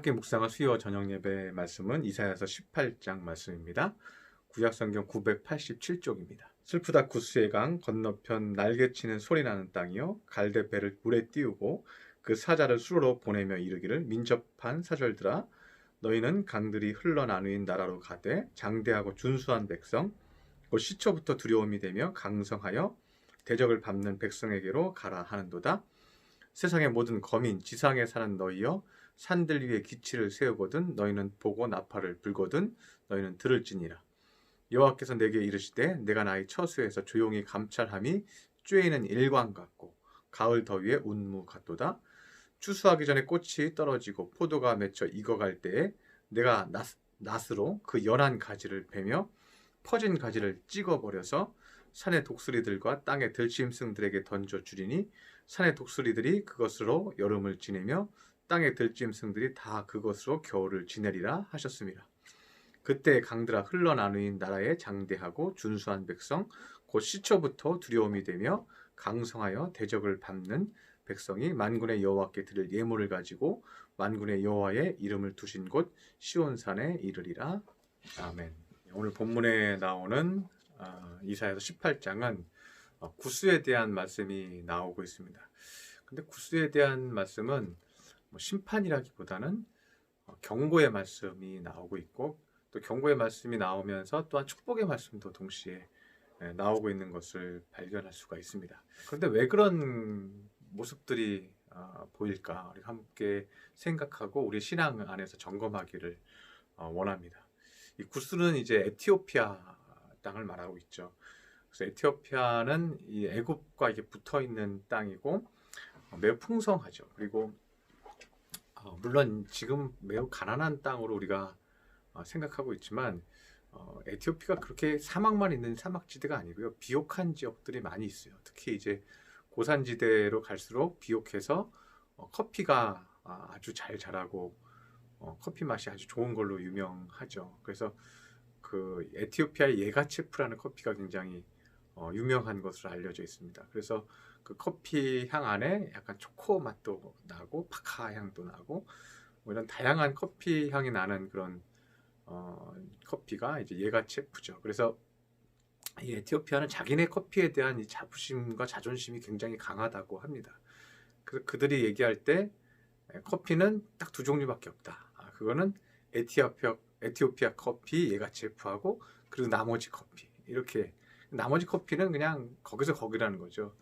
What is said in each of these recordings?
함께 묵상할 수요 저녁 예배 말씀은 이사야서 18장 말씀입니다. 구약성경 987쪽입니다. 슬프다 구스의 강 건너편 날개치는 소리나는 땅이요 갈대배를 물에 띄우고 그 사자를 수로로 보내며 이르기를 민첩한 사절들아 너희는 강들이 흘러나누인 나라로 가되 장대하고 준수한 백성 곧 시초부터 두려움이 되며 강성하여 대적을 밟는 백성에게로 가라 하는도다. 세상의 모든 거민 지상에 사는 너희여 산들 위에 기치를 세우거든 너희는 보고 나팔을 불거든 너희는 들을지니라. 여호와께서 내게 이르시되 내가 나의 처소에서 조용히 감찰함이 쬐이는 일광 같고 가을 더위에 운무 같도다. 추수하기 전에 꽃이 떨어지고 포도가 맺혀 익어갈 때에 내가 낫으로 그 연한 가지를 베며 퍼진 가지를 찍어버려서 산의 독수리들과 땅의 들짐승들에게 던져주리니 산의 독수리들이 그것으로 여름을 지내며 땅의 들짐승들이 다 그것으로 겨울을 지내리라 하셨습니다. 그때 강들아 흘러나누인 나라의 장대하고 준수한 백성 곧 시초부터 두려움이 되며 강성하여 대적을 밟는 백성이 만군의 여호와께 드릴 예물을 가지고 만군의 여호와의 이름을 두신 곳 시온산에 이르리라. 아멘. 오늘 본문에 나오는 이사야서 18장은 구스에 대한 말씀이 나오고 있습니다. 근데 구스에 대한 말씀은 심판이라기보다는 경고의 말씀이 나오고 있고 또 경고의 말씀이 나오면서 또한 축복의 말씀도 동시에 나오고 있는 것을 발견할 수가 있습니다. 그런데 왜 그런 모습들이 보일까? 우리 함께 생각하고 우리 신앙 안에서 점검하기를 원합니다. 이 구스는 이제 에티오피아 땅을 말하고 있죠. 그래서 에티오피아는 이 애굽과 이게 붙어 있는 땅이고 매우 풍성하죠. 그리고 물론 지금 매우 가난한 땅으로 우리가 생각하고 있지만 에티오피아가 그렇게 사막만 있는 사막지대가 아니고요. 비옥한 지역들이 많이 있어요. 특히 이제 고산지대로 갈수록 비옥해서 커피가 아주 잘 자라고 커피 맛이 아주 좋은 걸로 유명하죠. 그래서 그 에티오피아의 예가체프라는 커피가 굉장히 유명한 것으로 알려져 있습니다. 그래서 그 커피 향 안에 약간 초코 맛도 나고 파카 향도 나고 뭐 이런 다양한 커피 향이 나는 그런 커피가 이제 예가체프죠. 그래서 이 에티오피아는 자기네 커피에 대한 이 자부심과 자존심이 굉장히 강하다고 합니다. 그래서 그들이 얘기할 때 커피는 딱 두 종류밖에 없다. 그거는 에티오피아 커피 예가체프하고 그리고 나머지 커피 이렇게 나머지 커피는 그냥 거기서 거기라는 거죠.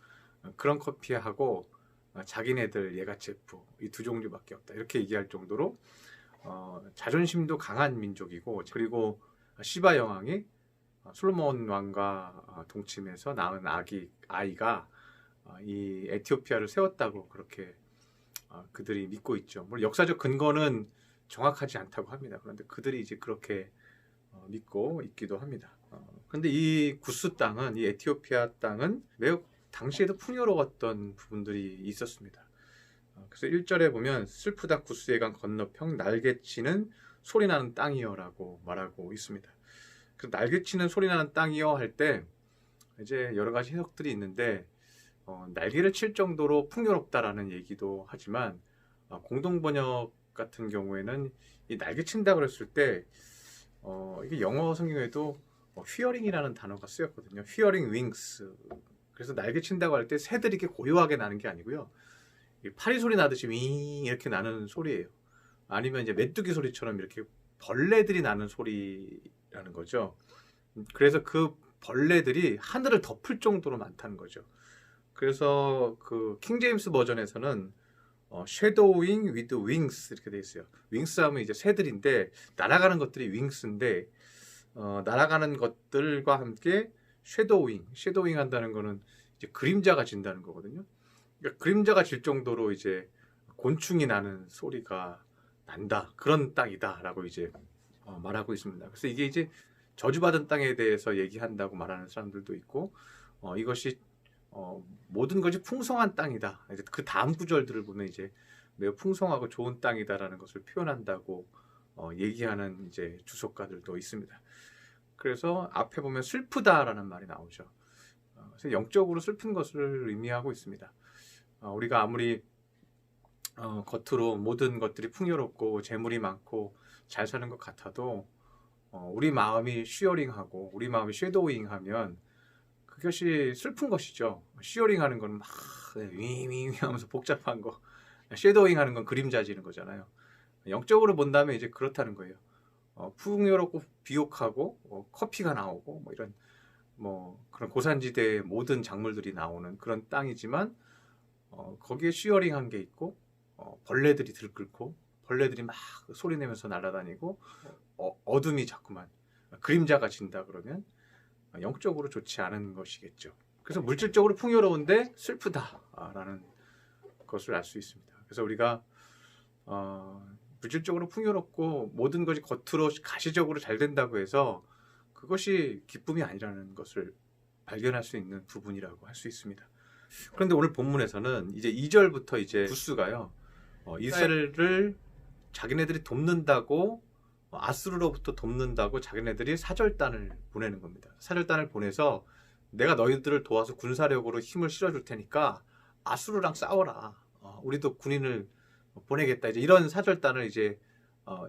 그런 커피하고 자기네들 예가체프 이 두 종류밖에 없다 이렇게 얘기할 정도로 자존심도 강한 민족이고 그리고 시바 여왕이 솔로몬 왕과 동침해서 낳은 아이가 이 에티오피아를 세웠다고 그렇게 그들이 믿고 있죠. 물론 역사적 근거는 정확하지 않다고 합니다. 그런데 그들이 이제 그렇게 믿고 있기도 합니다. 그런데 이 구스 땅은 이 에티오피아 땅은 매우 당시에도 풍요로웠던 부분들이 있었습니다. 그래서 1절에 보면 슬프다 구스의 강 건너편 날개치는 소리나는 땅이여라고 말하고 있습니다. 그 날개치는 소리나는 땅이여 할 때 이제 여러 가지 해석들이 있는데 날개를 칠 정도로 풍요롭다라는 얘기도 하지만 공동 번역 같은 경우에는 이 날개친다 그랬을 때 이게 영어 성경에도 휘어링이라는 단어가 쓰였거든요. 휘어링 윙스. 그래서 날개친다고 할 때 새들이 이렇게 고요하게 나는 게 아니고요. 파리 소리 나듯이 윙 이렇게 나는 소리예요. 아니면 이제 메뚜기 소리처럼 이렇게 벌레들이 나는 소리라는 거죠. 그래서 그 벌레들이 하늘을 덮을 정도로 많다는 거죠. 그래서 그 킹제임스 버전에서는 shadowing with wings 이렇게 돼 있어요. 윙스 하면 이제 새들인데 날아가는 것들이 윙스인데 날아가는 것들과 함께 쉐도잉 한다는 거는 이제 그림자가 진다는 거거든요. 그러니까 그림자가 질 정도로 이제 곤충이 나는 소리가 난다. 그런 땅이다라고 이제 말하고 있습니다. 그래서 이게 이제 저주받은 땅에 대해서 얘기한다고 말하는 사람들도 있고 이것이 모든 것이 풍성한 땅이다. 이제 그 다음 구절들을 보면 이제 매우 풍성하고 좋은 땅이다라는 것을 표현한다고 얘기하는 이제 주석가들도 있습니다. 그래서 앞에 보면 슬프다라는 말이 나오죠. 그래서 영적으로 슬픈 것을 의미하고 있습니다. 우리가 아무리 겉으로 모든 것들이 풍요롭고 재물이 많고 잘 사는 것 같아도 우리 마음이 쉬어링하고 우리 마음이 쉐도잉하면 그것이 슬픈 것이죠. 쉬어링하는 건 막 윙윙 하면서 복잡한 거, 쉐도잉하는 건 그림자지는 거잖아요. 영적으로 본다면 이제 그렇다는 거예요. 풍요롭고 비옥하고 커피가 나오고 뭐 이런 뭐 그런 고산지대의 모든 작물들이 나오는 그런 땅이지만 거기에 쉬어링한 게 있고 벌레들이 들끓고 벌레들이 막 소리 내면서 날아다니고 어둠이 자꾸만 그림자가 진다 그러면 영적으로 좋지 않은 것이겠죠. 그래서 물질적으로 풍요로운데 슬프다라는 것을 알 수 있습니다. 그래서 우리가 물질적으로 풍요롭고 모든 것이 겉으로 가시적으로 잘 된다고 해서 그것이 기쁨이 아니라는 것을 발견할 수 있는 부분이라고 할 수 있습니다. 그런데 오늘 본문에서는 이제 2절부터 이제 구스가요, 이스라엘을 자기네들이 돕는다고, 아수르로부터 돕는다고 자기네들이 사절단을 보내는 겁니다. 사절단을 보내서 내가 너희들을 도와서 군사력으로 힘을 실어줄 테니까 아수르랑 싸워라. 우리도 군인을 보내겠다. 이제 이런 사절단을 이제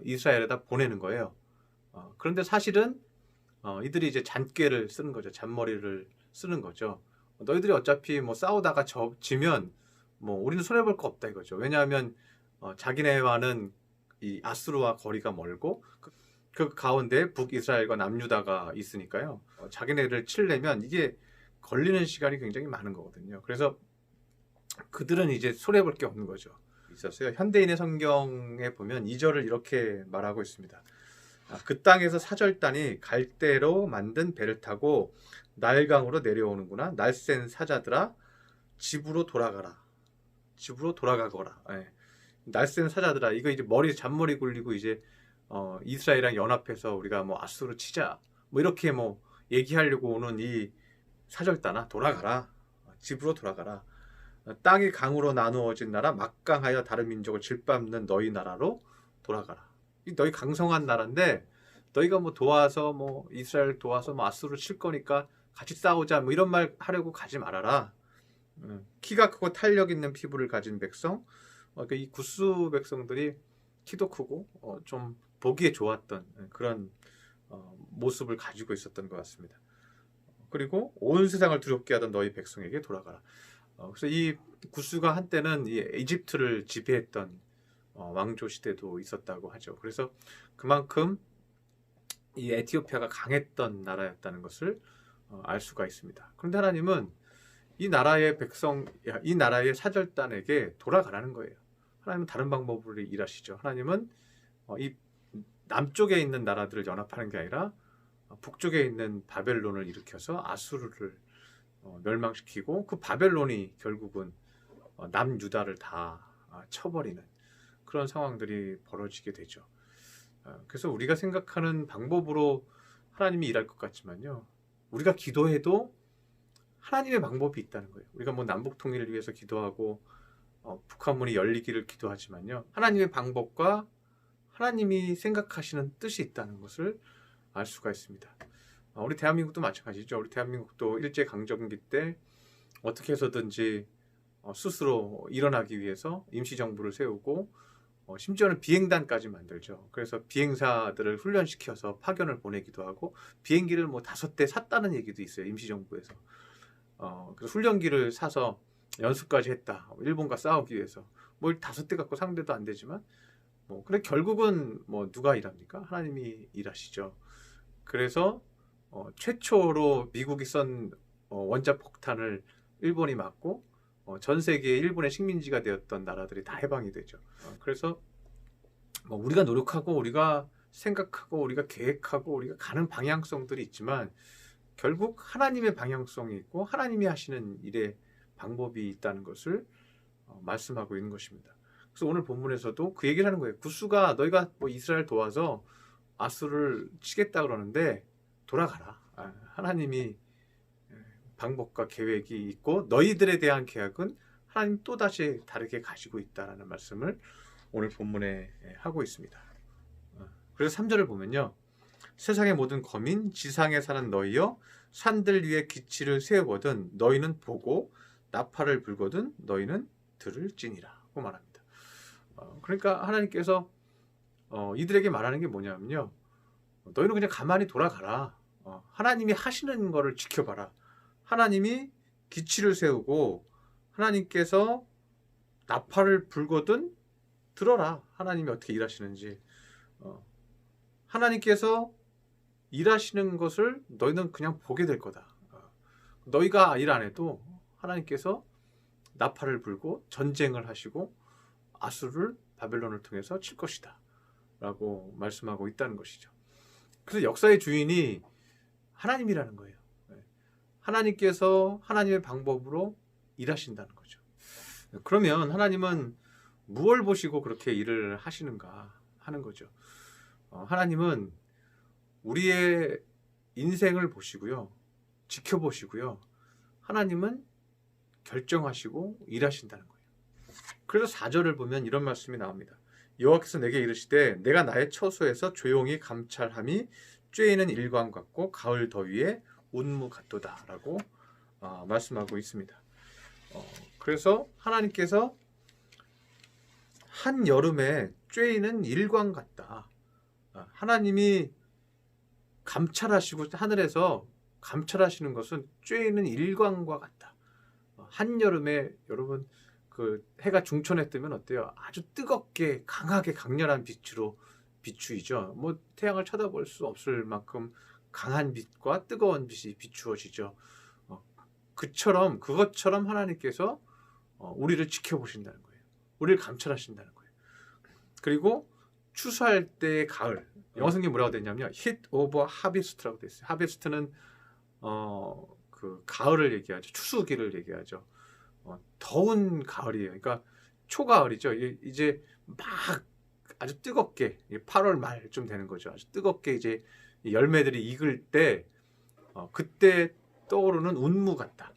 이스라엘에다 보내는 거예요. 그런데 사실은 이들이 이제 잔꾀를 쓰는 거죠. 잔머리를 쓰는 거죠. 너희들이 어차피 뭐 싸우다가 지면 뭐 우리는 손해볼 거 없다 이거죠. 왜냐하면 자기네와는 이 아수르와 거리가 멀고 그 가운데 북이스라엘과 남유다가 있으니까요. 자기네를 치려면 이게 걸리는 시간이 굉장히 많은 거거든요. 그래서 그들은 이제 손해볼 게 없는 거죠. 있었어요. 현대인의 성경에 보면 2절을 이렇게 말하고 있습니다. 그 땅에서 사절단이 갈대로 만든 배를 타고 날강으로 내려오는구나. 날쌘 사자들아 집으로 돌아가라. 집으로 돌아가거라. 예. 날쌘 사자들아, 이거 이제 머리 잔머리 굴리고 이제 이스라엘이랑 연합해서 우리가 뭐 아수르 치자 뭐 이렇게 뭐 얘기하려고 오는 이 사절단아 돌아가라. 집으로 돌아가라. 땅이 강으로 나누어진 나라 막강하여 다른 민족을 질밟는 너희 나라로 돌아가라. 너희 강성한 나라인데 너희가 뭐 도와서 뭐 이스라엘 도와서 뭐 아수르 칠 거니까 같이 싸우자 뭐 이런 말 하려고 가지 말아라. 키가 크고 탄력 있는 피부를 가진 백성, 이 구스 백성들이 키도 크고 좀 보기에 좋았던 그런 모습을 가지고 있었던 것 같습니다. 그리고 온 세상을 두렵게 하던 너희 백성에게 돌아가라. 그래서 이 구스가 한때는 이 이집트를 지배했던 왕조 시대도 있었다고 하죠. 그래서 그만큼 이 에티오피아가 강했던 나라였다는 것을 알 수가 있습니다. 그런데 하나님은 이 나라의 백성, 이 나라의 사절단에게 돌아가라는 거예요. 하나님은 다른 방법으로 일하시죠. 하나님은 이 남쪽에 있는 나라들을 연합하는 게 아니라 북쪽에 있는 바벨론을 일으켜서 아수르를 멸망시키고 그 바벨론이 결국은 남유다를 다 쳐버리는 그런 상황들이 벌어지게 되죠. 그래서 우리가 생각하는 방법으로 하나님이 일할 것 같지만요, 우리가 기도해도 하나님의 방법이 있다는 거예요. 우리가 뭐 남북 통일을 위해서 기도하고 북한문이 열리기를 기도하지만요, 하나님의 방법과 하나님이 생각하시는 뜻이 있다는 것을 알 수가 있습니다. 우리 대한민국도 마찬가지죠. 우리 대한민국도 일제강점기 때 어떻게 해서든지 스스로 일어나기 위해서 임시정부를 세우고 심지어는 비행단까지 만들죠. 그래서 비행사들을 훈련시켜서 파견을 보내기도 하고 비행기를 뭐 5대 샀다는 얘기도 있어요. 임시정부에서. 그래서 훈련기를 사서 연습까지 했다. 일본과 싸우기 위해서. 뭐 5대 갖고 상대도 안 되지만 근데 결국은 뭐 누가 일합니까? 하나님이 일하시죠. 그래서 최초로 미국이 쏜 원자 폭탄을 일본이 맞고 전 세계에 일본의 식민지가 되었던 나라들이 다 해방이 되죠. 그래서 우리가 노력하고 우리가 생각하고 우리가 계획하고 우리가 가는 방향성들이 있지만 결국 하나님의 방향성이 있고 하나님이 하시는 일의 방법이 있다는 것을 말씀하고 있는 것입니다. 그래서 오늘 본문에서도 그 얘기를 하는 거예요. 구스가 너희가 뭐 이스라엘 도와서 아수를 치겠다 그러는데 돌아가라. 하나님이 방법과 계획이 있고 너희들에 대한 계약은 하나님 또다시 다르게 가지고 있다라는 말씀을 오늘 본문에 하고 있습니다. 그래서 3절을 보면요, 세상의 모든 거민 지상에 사는 너희여 산들 위에 기치를 세우거든 너희는 보고 나팔을 불거든 너희는 들을지니라 고 말합니다. 그러니까 하나님께서 이들에게 말하는 게 뭐냐면요. 너희는 그냥 가만히 돌아가라. 하나님이 하시는 거를 지켜봐라. 하나님이 기치를 세우고 하나님께서 나팔을 불거든 들어라. 하나님이 어떻게 일하시는지. 하나님께서 일하시는 것을 너희는 그냥 보게 될 거다. 너희가 일 안 해도 하나님께서 나팔을 불고 전쟁을 하시고 아수르를 바벨론을 통해서 칠 것이다 라고 말씀하고 있다는 것이죠. 그래서 역사의 주인이 하나님이라는 거예요. 하나님께서 하나님의 방법으로 일하신다는 거죠. 그러면 하나님은 무엇을 보시고 그렇게 일을 하시는가 하는 거죠. 하나님은 우리의 인생을 보시고요. 지켜보시고요. 하나님은 결정하시고 일하신다는 거예요. 그래서 4절을 보면 이런 말씀이 나옵니다. 여호와께서 내게 이르시되 내가 나의 처소에서 조용히 감찰함이 쬐이는 일광 같고 가을 더위에 운무 같도다 라고 말씀하고 있습니다. 그래서 하나님께서 한여름에 쬐이는 일광 같다. 하나님이 감찰하시고 하늘에서 감찰하시는 것은 쬐이는 일광과 같다. 한여름에 여러분 그 해가 중천에 뜨면 어때요? 아주 뜨겁게 강하게 강렬한 빛으로 비추이죠. 뭐 태양을 쳐다볼 수 없을 만큼 강한 빛과 뜨거운 빛이 비추어지죠. 그것처럼 하나님께서 우리를 지켜보신다는 거예요. 우리를 감찰하신다는 거예요. 그리고 추수할 때의 가을, 영어 성경에 뭐라고 되냐면요, heat over harvest라고 되어 있어요. harvest는 그 가을을 얘기하죠. 추수기를 얘기하죠. 더운 가을이에요. 그러니까 초가을이죠. 이제 막 아주 뜨겁게 8월 말쯤 되는 거죠. 아주 뜨겁게 이제 열매들이 익을 때 그때 떠오르는 운무 같다.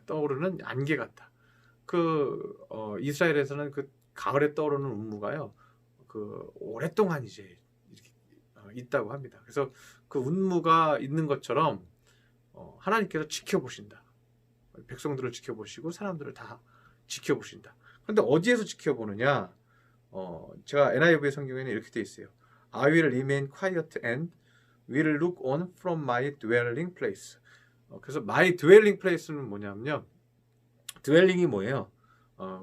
떠오르는 안개 같다. 이스라엘에서는 그 가을에 떠오르는 운무가요. 그 오랫동안 이제 이렇게 있다고 합니다. 그래서 그 운무가 있는 것처럼 하나님께서 지켜보신다. 백성들을 지켜보시고 사람들을 다 지켜보신다. 그런데 어디에서 지켜보느냐? 제가 NIV 성경에는 이렇게 되어 있어요. I will remain quiet and will look on from my dwelling place. 그래서 my dwelling place는 뭐냐면요. dwelling이 뭐예요?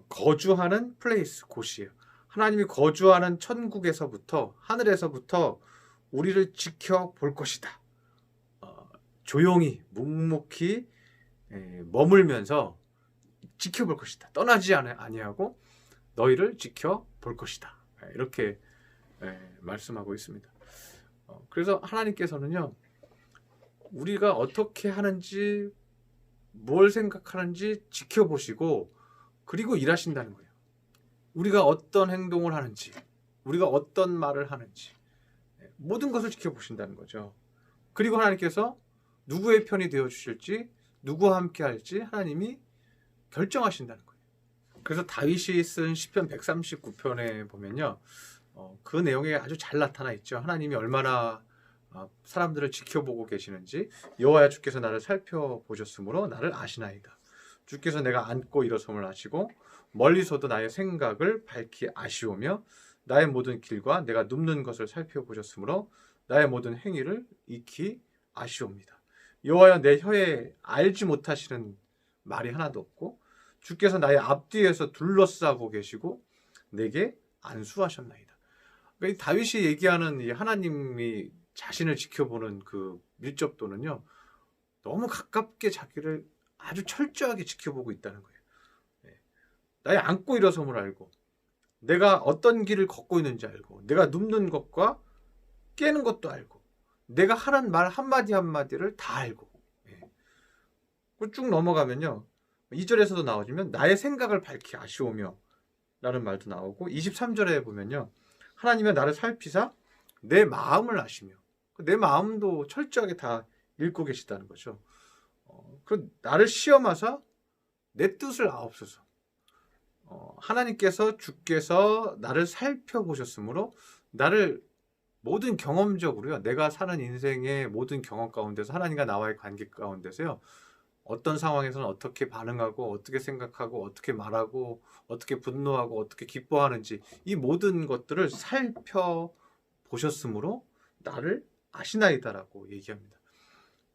거주하는 place, 곳이에요. 하나님이 거주하는 천국에서부터 하늘에서부터 우리를 지켜볼 것이다. 조용히 묵묵히 머물면서 지켜볼 것이다. 떠나지 아니하고 너희를 지켜볼 것이다. 이렇게 말씀하고 있습니다. 그래서 하나님께서는요, 우리가 어떻게 하는지, 뭘 생각하는지 지켜보시고 그리고 일하신다는 거예요. 우리가 어떤 행동을 하는지, 우리가 어떤 말을 하는지 모든 것을 지켜보신다는 거죠. 그리고 하나님께서 누구의 편이 되어 주실지, 누구와 함께 할지 하나님이 결정하신다는 거예요. 그래서 다윗이 쓴 시편 139편에 보면요, 그 내용에 아주 잘 나타나 있죠. 하나님이 얼마나 사람들을 지켜보고 계시는지. 여호와여 주께서 나를 살펴보셨으므로 나를 아시나이다. 주께서 내가 앉고 일어섬을 아시고 멀리서도 나의 생각을 밝히 아시오며 나의 모든 길과 내가 눕는 것을 살펴보셨으므로 나의 모든 행위를 익히 아시옵니다. 여호와여 내 혀에 알지 못하시는 말이 하나도 없고 주께서 나의 앞뒤에서 둘러싸고 계시고 내게 안수하셨나이다. 그러니까 이 다윗이 얘기하는 이 하나님이 자신을 지켜보는 그 밀접도는요, 너무 가깝게 자기를 아주 철저하게 지켜보고 있다는 거예요. 나의 앉고 일어섬을 알고 내가 어떤 길을 걷고 있는지 알고 내가 눕는 것과 깨는 것도 알고 내가 하는 말 한마디 한마디를 다 알고. 쭉 넘어가면요, 2절에서도 나오지만 나의 생각을 밝히 아시오며 라는 말도 나오고 23절에 보면요, 하나님이 나를 살피사 내 마음을 아시며, 내 마음도 철저하게 다 읽고 계시다는 거죠. 그 나를 시험하사 내 뜻을 아옵소서. 하나님께서 주께서 나를 살펴보셨으므로 나를 모든 경험적으로요, 내가 사는 인생의 모든 경험 가운데서 하나님과 나와의 관계 가운데서요, 어떤 상황에서는 어떻게 반응하고 어떻게 생각하고 어떻게 말하고 어떻게 분노하고 어떻게 기뻐하는지 이 모든 것들을 살펴보셨으므로 나를 아시나이다라고 얘기합니다.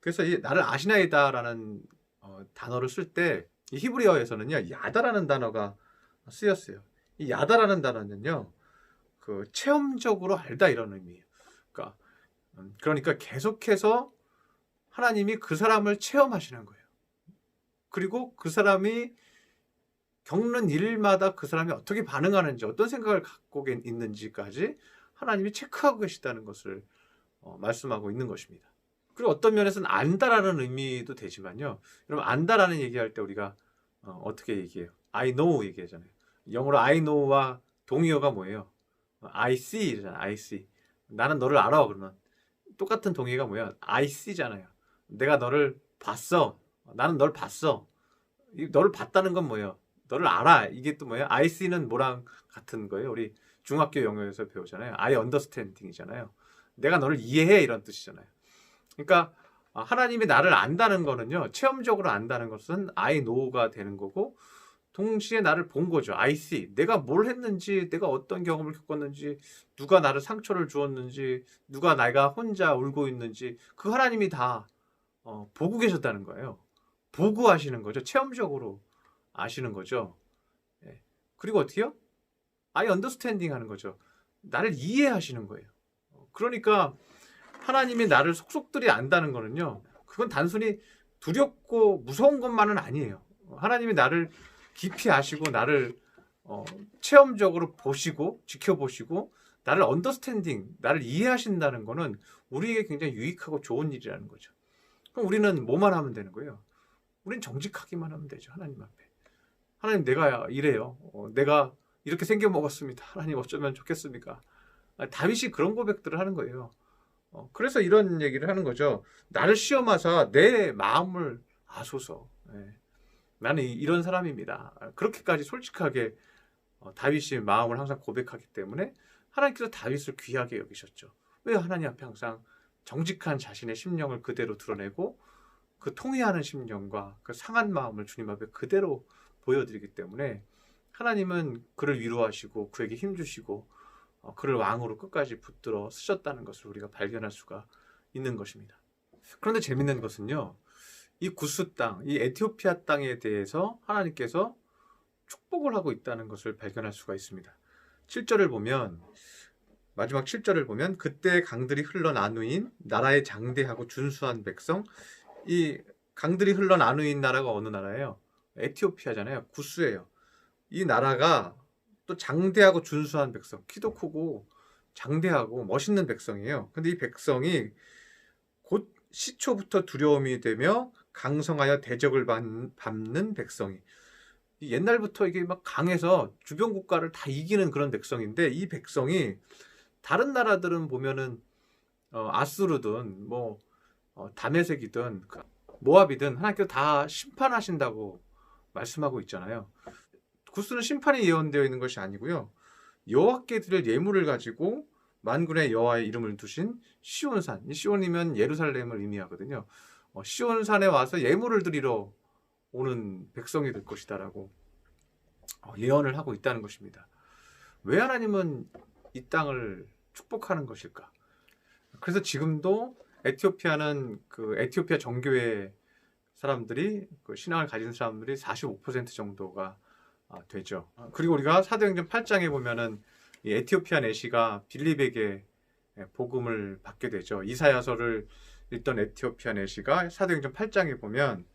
그래서 이 나를 아시나이다라는 단어를 쓸 때 이 히브리어에서는요 야다라는 단어가 쓰였어요. 이 야다라는 단어는요 그 체험적으로 알다 이런 의미예요. 그러니까 계속해서 하나님이 그 사람을 체험하시는 거예요. 그리고 그 사람이 겪는 일마다 그 사람이 어떻게 반응하는지 어떤 생각을 갖고 있는지까지 하나님이 체크하고 계시다는 것을 말씀하고 있는 것입니다. 그리고 어떤 면에서는 안다라는 의미도 되지만요. 여러분 안다라는 얘기할 때 우리가 어떻게 얘기해요? I know 얘기하잖아요. 영어로 I know와 동의어가 뭐예요? I see잖아요. I see. 나는 너를 알아 그러면 똑같은 동의어가 뭐야? I see잖아요. 내가 너를 봤어. 나는 널 봤어. 너를 봤다는 건 뭐예요? 너를 알아. 이게 또 뭐예요? I see는 뭐랑 같은 거예요? 우리 중학교 영어에서 배우잖아요. I understanding이잖아요. 내가 너를 이해해 이런 뜻이잖아요. 그러니까 하나님이 나를 안다는 거는요. 체험적으로 안다는 것은 I know가 되는 거고 동시에 나를 본 거죠. I see. 내가 뭘 했는지, 내가 어떤 경험을 겪었는지, 누가 나를 상처를 주었는지, 누가 내가 혼자 울고 있는지 그 하나님이 다 보고 계셨다는 거예요. 보고 하시는 거죠. 체험적으로 아시는 거죠. 예. 그리고 어떻게요? I understanding 하는 거죠. 나를 이해하시는 거예요. 그러니까 하나님이 나를 속속들이 안다는 거는요. 그건 단순히 두렵고 무서운 것만은 아니에요. 하나님이 나를 깊이 아시고 나를 체험적으로 보시고 지켜보시고 나를 언더스탠딩, 나를 이해하신다는 거는 우리에게 굉장히 유익하고 좋은 일이라는 거죠. 그럼 우리는 뭐만 하면 되는 거예요? 우리는 정직하기만 하면 되죠. 하나님 앞에. 하나님 내가 이래요. 내가 이렇게 생겨 먹었습니다. 하나님 어쩌면 좋겠습니까? 다윗이 그런 고백들을 하는 거예요. 그래서 이런 얘기를 하는 거죠. 나를 시험하사 내 마음을 아소서. 예. 나는 이런 사람입니다. 그렇게까지 솔직하게 다윗이 마음을 항상 고백하기 때문에 하나님께서 다윗을 귀하게 여기셨죠. 왜 하나님 앞에 항상 정직한 자신의 심령을 그대로 드러내고 그 통회하는 심령과 그 상한 마음을 주님 앞에 그대로 보여드리기 때문에 하나님은 그를 위로하시고 그에게 힘주시고 그를 왕으로 끝까지 붙들어 쓰셨다는 것을 우리가 발견할 수가 있는 것입니다. 그런데 재밌는 것은요. 이 구스 땅, 이 에티오피아 땅에 대해서 하나님께서 축복을 하고 있다는 것을 발견할 수가 있습니다. 7절을 보면 마지막 7절을 보면 그때 강들이 흘러 나누인 나라의 장대하고 준수한 백성. 이 강들이 흘러 나누인 나라가 어느 나라예요? 에티오피아잖아요. 구스예요. 이 나라가 또 장대하고 준수한 백성, 키도 크고 장대하고 멋있는 백성이에요. 근데 이 백성이 곧 시초부터 두려움이 되며 강성하여 대적을 밟는 백성이 옛날부터 이게 막 강해서 주변 국가를 다 이기는 그런 백성인데 이 백성이 다른 나라들은 보면은 아수르든 뭐 다메섹이든 모압이든 하나님께서 다 심판하신다고 말씀하고 있잖아요. 구스는 심판이 예언되어 있는 것이 아니고요. 여호와께 드릴 예물을 가지고 만군의 여호와의 이름을 두신 시온산, 이 시온이면 예루살렘을 의미하거든요. 시온산에 와서 예물을 드리러 오는 백성이 될 것이다라고 예언을 하고 있다는 것입니다. 왜 하나님은 이 땅을 축복하는 것일까? 그래서 지금도 에티오피아는 그 에티오피아 정교회 사람들이 그 신앙을 가진 사람들이 45% 정도가 되죠. 그리고 우리가 사도행전 8장에 보면은 이 에티오피아 내시가 빌립에게 복음을 받게 되죠. 이사야서를 읽던 에티오피아 내시가 사도행전 8장에 보면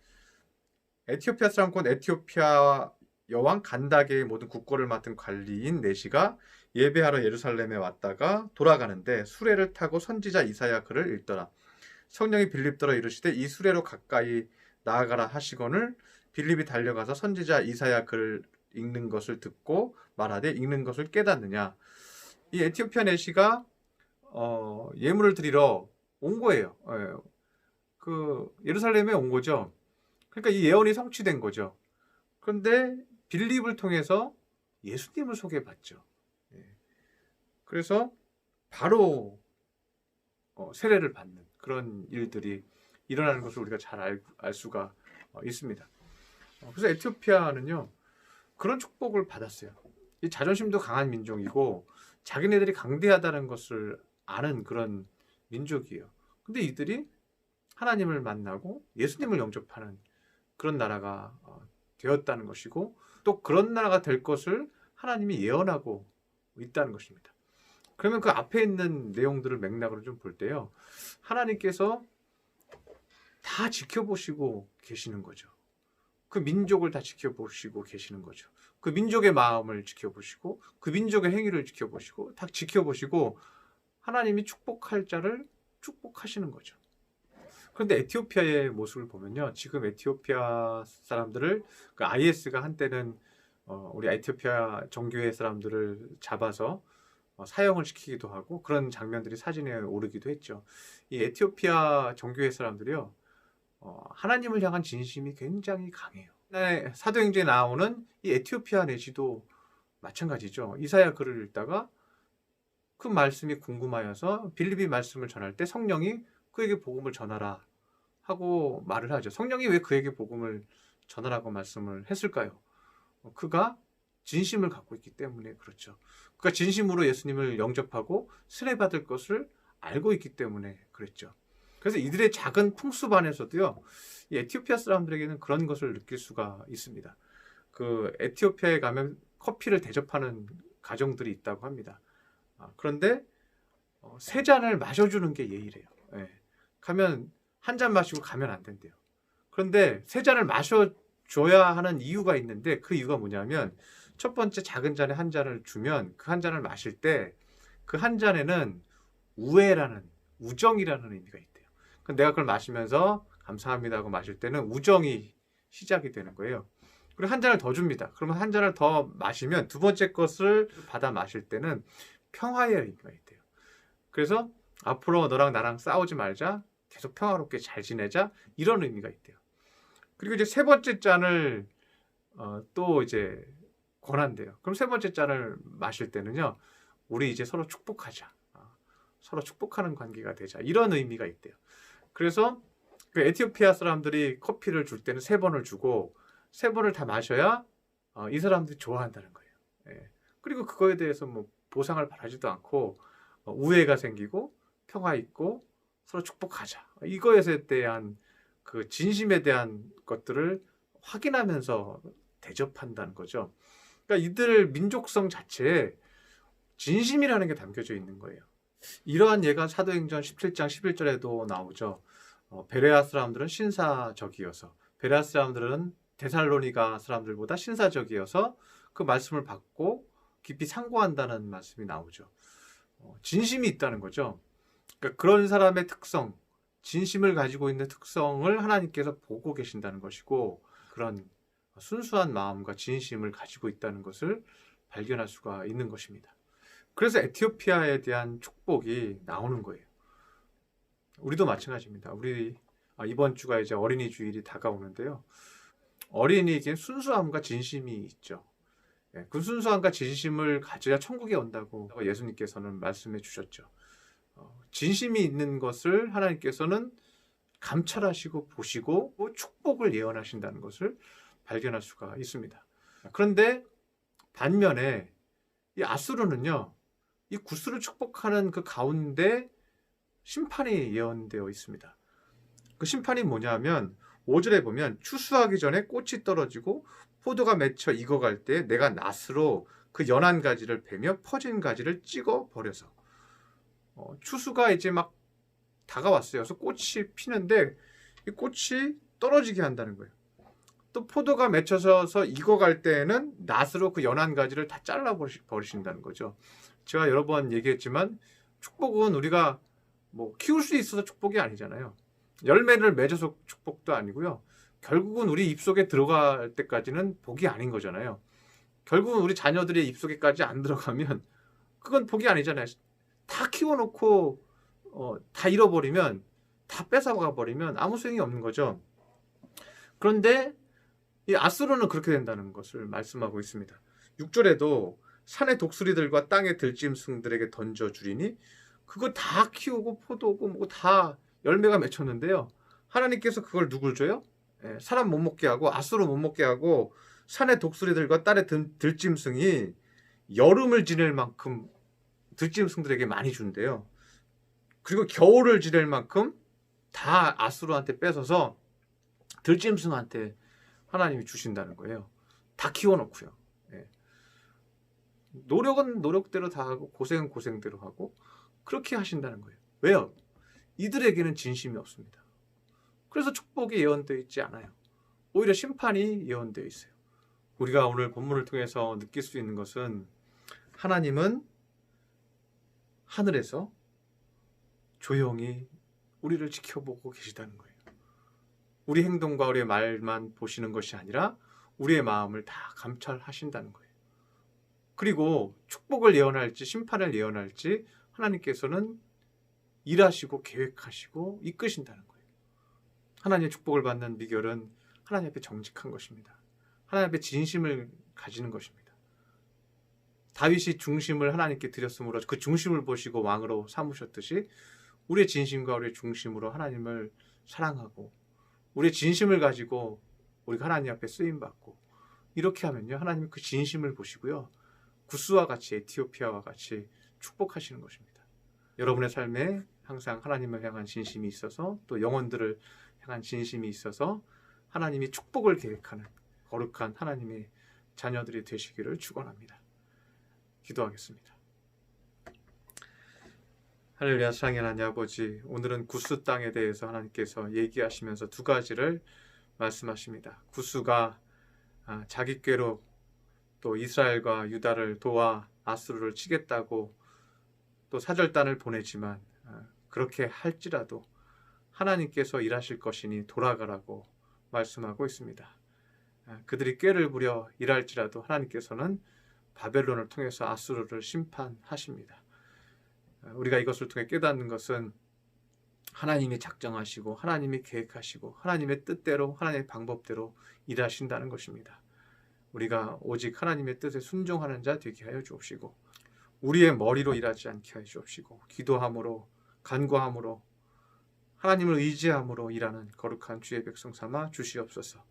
에티오피아 사람 곧 에티오피아 여왕 간다게의 모든 국고를 맡은 관리인 내시가 예배하러 예루살렘에 왔다가 돌아가는데 수레를 타고 선지자 이사야 글을 읽더라. 성령이 빌립더러 이르시되 이 수레로 가까이 나아가라 하시거늘 빌립이 달려가서 선지자 이사야 글을 읽는 것을 듣고 말하되 읽는 것을 깨닫느냐. 이 에티오피아 내시가 예물을 드리러 온 거예요. 그 예루살렘에 온 거죠. 그러니까 이 예언이 성취된 거죠. 그런데 빌립을 통해서 예수님을 소개받죠. 그래서 바로 세례를 받는 그런 일들이 일어나는 것을 우리가 잘 알 수가 있습니다. 그래서 에티오피아는요 그런 축복을 받았어요. 이 자존심도 강한 민족이고 자기네들이 강대하다는 것을 아는 그런 민족이에요. 근데 이들이 하나님을 만나고 예수님을 영접하는 그런 나라가 되었다는 것이고 또 그런 나라가 될 것을 하나님이 예언하고 있다는 것입니다. 그러면 그 앞에 있는 내용들을 맥락으로 좀 볼 때요. 하나님께서 다 지켜보시고 계시는 거죠. 그 민족을 다 지켜보시고 계시는 거죠. 그 민족의 마음을 지켜보시고 그 민족의 행위를 지켜보시고 다 지켜보시고 하나님이 축복할 자를 축복하시는 거죠. 그런데 에티오피아의 모습을 보면요. 지금 에티오피아 사람들을 그 IS가 한때는 우리 에티오피아 정교회 사람들을 잡아서 사형을 시키기도 하고 그런 장면들이 사진에 오르기도 했죠. 이 에티오피아 정교회 사람들이요. 하나님을 향한 진심이 굉장히 강해요. 사도행전에 나오는 이 에티오피아 내지도 마찬가지죠. 이사야 글을 읽다가 그 말씀이 궁금하여서 빌립이 말씀을 전할 때 성령이 그에게 복음을 전하라 하고 말을 하죠. 성령이 왜 그에게 복음을 전하라고 말씀을 했을까요? 그가 진심을 갖고 있기 때문에 그렇죠. 그가 진심으로 예수님을 영접하고 세례받을 것을 알고 있기 때문에 그랬죠. 그래서 이들의 작은 풍습 안에서도요, 이 에티오피아 사람들에게는 그런 것을 느낄 수가 있습니다. 그 에티오피아에 가면 커피를 대접하는 가정들이 있다고 합니다. 그런데 세 잔을 마셔주는 게 예의래요. 예. 가면 한 잔 마시고 가면 안 된대요. 그런데 세 잔을 마셔줘야 하는 이유가 있는데 그 이유가 뭐냐면 첫 번째 작은 잔에 한 잔을 주면 그 한 잔을 마실 때 그 한 잔에는 우애라는 우정이라는 의미가 있대요. 내가 그걸 마시면서 감사합니다 하고 마실 때는 우정이 시작이 되는 거예요. 그리고 한 잔을 더 줍니다. 그러면 한 잔을 더 마시면 두 번째 것을 받아 마실 때는 평화의 의미가 있대요. 그래서 앞으로 너랑 나랑 싸우지 말자. 계속 평화롭게 잘 지내자. 이런 의미가 있대요. 그리고 이제 세 번째 잔을 또 이제 권한대요. 그럼 세 번째 잔을 마실 때는요. 우리 이제 서로 축복하자. 서로 축복하는 관계가 되자. 이런 의미가 있대요. 그래서 그 에티오피아 사람들이 커피를 줄 때는 세 번을 주고 세 번을 다 마셔야 이 사람들이 좋아한다는 거예요. 예. 그리고 그거에 대해서 뭐 보상을 바라지도 않고 우애가 생기고 평화 있고 서로 축복하자. 이거에 대한 그 진심에 대한 것들을 확인하면서 대접한다는 거죠. 그러니까 이들 민족성 자체에 진심이라는 게 담겨져 있는 거예요. 이러한 예가 사도행전 17장 11절에도 나오죠. 베레아 사람들은 신사적이어서 베레아 사람들은 데살로니가 사람들보다 신사적이어서 그 말씀을 받고 깊이 상고한다는 말씀이 나오죠. 진심이 있다는 거죠. 그러니까 그런 사람의 특성, 진심을 가지고 있는 특성을 하나님께서 보고 계신다는 것이고 그런 순수한 마음과 진심을 가지고 있다는 것을 발견할 수가 있는 것입니다. 그래서 에티오피아에 대한 축복이 나오는 거예요. 우리도 마찬가지입니다. 우리 이번 주가 이제 어린이 주일이 다가오는데요. 어린이에겐 순수함과 진심이 있죠. 그 순수함과 진심을 가져야 천국에 온다고 예수님께서는 말씀해 주셨죠. 진심이 있는 것을 하나님께서는 감찰하시고 보시고 축복을 예언하신다는 것을 발견할 수가 있습니다. 그런데 반면에 이 아수르는요, 이 구스를 축복하는 그 가운데 심판이 예언되어 있습니다. 그 심판이 뭐냐면 5절에 보면 추수하기 전에 꽃이 떨어지고 포도가 맺혀 익어갈 때 내가 낫으로 그 연한 가지를 베며 퍼진 가지를 찍어 버려서 추수가 이제 막 다가왔어요. 그래서 꽃이 피는데 이 꽃이 떨어지게 한다는 거예요. 또 포도가 맺혀서 익어갈 때에는 낫으로 그 연한 가지를 다 잘라 버리신다는 거죠. 제가 여러 번 얘기했지만 축복은 우리가 뭐 키울 수 있어서 축복이 아니잖아요. 열매를 맺어서 축복도 아니고요. 결국은 우리 입속에 들어갈 때까지는 복이 아닌 거잖아요. 결국은 우리 자녀들의 입속에까지 안 들어가면 그건 복이 아니잖아요. 다 키워놓고 다 잃어버리면, 다 뺏어가 버리면 아무 소용이 없는 거죠. 그런데 이 아수르는 그렇게 된다는 것을 말씀하고 있습니다. 6절에도 산의 독수리들과 땅의 들짐승들에게 던져주리니 그거 다 키우고 포도고 뭐 다 열매가 맺혔는데요. 하나님께서 그걸 누굴 줘요? 사람 못 먹게 하고 앗수로 못 먹게 하고 산의 독수리들과 딸의 들짐승이 여름을 지낼 만큼 들짐승들에게 많이 준대요. 그리고 겨울을 지낼 만큼 다 앗수르한테 뺏어서 들짐승한테 하나님이 주신다는 거예요. 다 키워놓고요. 노력은 노력대로 다 하고 고생은 고생대로 하고 그렇게 하신다는 거예요. 왜요? 이들에게는 진심이 없습니다. 그래서 축복이 예언되어 있지 않아요. 오히려 심판이 예언되어 있어요. 우리가 오늘 본문을 통해서 느낄 수 있는 것은 하나님은 하늘에서 조용히 우리를 지켜보고 계시다는 거예요. 우리 행동과 우리의 말만 보시는 것이 아니라 우리의 마음을 다 감찰하신다는 거예요. 그리고 축복을 예언할지 심판을 예언할지 하나님께서는 일하시고 계획하시고 이끄신다는 거예요. 하나님의 축복을 받는 비결은 하나님 앞에 정직한 것입니다. 하나님 앞에 진심을 가지는 것입니다. 다윗이 중심을 하나님께 드렸으므로 그 중심을 보시고 왕으로 삼으셨듯이 우리의 진심과 우리의 중심으로 하나님을 사랑하고 우리의 진심을 가지고 우리가 하나님 앞에 쓰임받고 이렇게 하면요 하나님은 그 진심을 보시고요 구스와 같이 에티오피아와 같이 축복하시는 것입니다. 여러분의 삶에 항상 하나님을 향한 진심이 있어서 또 영혼들을 향한 진심이 있어서 하나님이 축복을 계획하는 거룩한 하나님의 자녀들이 되시기를 축원합니다. 기도하겠습니다. 할렐루야. 사랑의 하나님 아버지, 오늘은 구스 땅에 대해서 하나님께서 얘기하시면서 두 가지를 말씀하십니다. 구스가 자기 꾀로 또 이스라엘과 유다를 도와 앗수르를 치겠다고 또 사절단을 보내지만 그렇게 할지라도 하나님께서 일하실 것이니 돌아가라고 말씀하고 있습니다. 그들이 꾀를 부려 일할지라도 하나님께서는 바벨론을 통해서 앗수르를 심판하십니다. 우리가 이것을 통해 깨닫는 것은 하나님이 작정하시고 하나님이 계획하시고 하나님의 뜻대로 하나님의 방법대로 일하신다는 것입니다. 우리가 오직 하나님의 뜻에 순종하는 자 되게 하여 주옵시고 우리의 머리로 일하지 않게 하여 주옵시고 기도함으로 간구함으로 하나님을 의지함으로 일하는 거룩한 주의 백성 삼아 주시옵소서.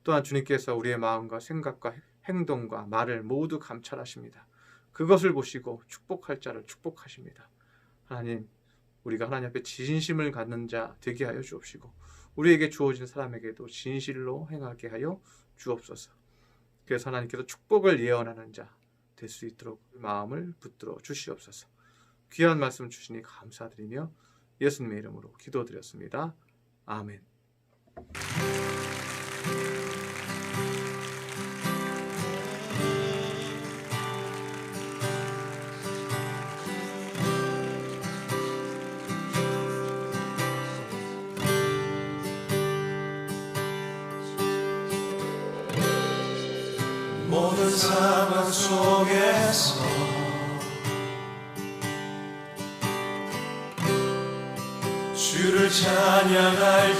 또한 주님께서 우리의 마음과 생각과 행동과 말을 모두 감찰하십니다. 그것을 보시고 축복할 자를 축복하십니다. 하나님, 우리가 하나님 앞에 진심을 갖는 자 되게 하여 주옵시고 우리에게 주어진 사람에게도 진실로 행하게 하여 주옵소서. 그래서 하나님께서 축복을 예언하는 자 될 수 있도록 마음을 붙들어 주시옵소서. 귀한 말씀 주시니 감사드리며 예수님의 이름으로 기도드렸습니다. 아멘. 모든 상황 속에서 주를 찬양할지라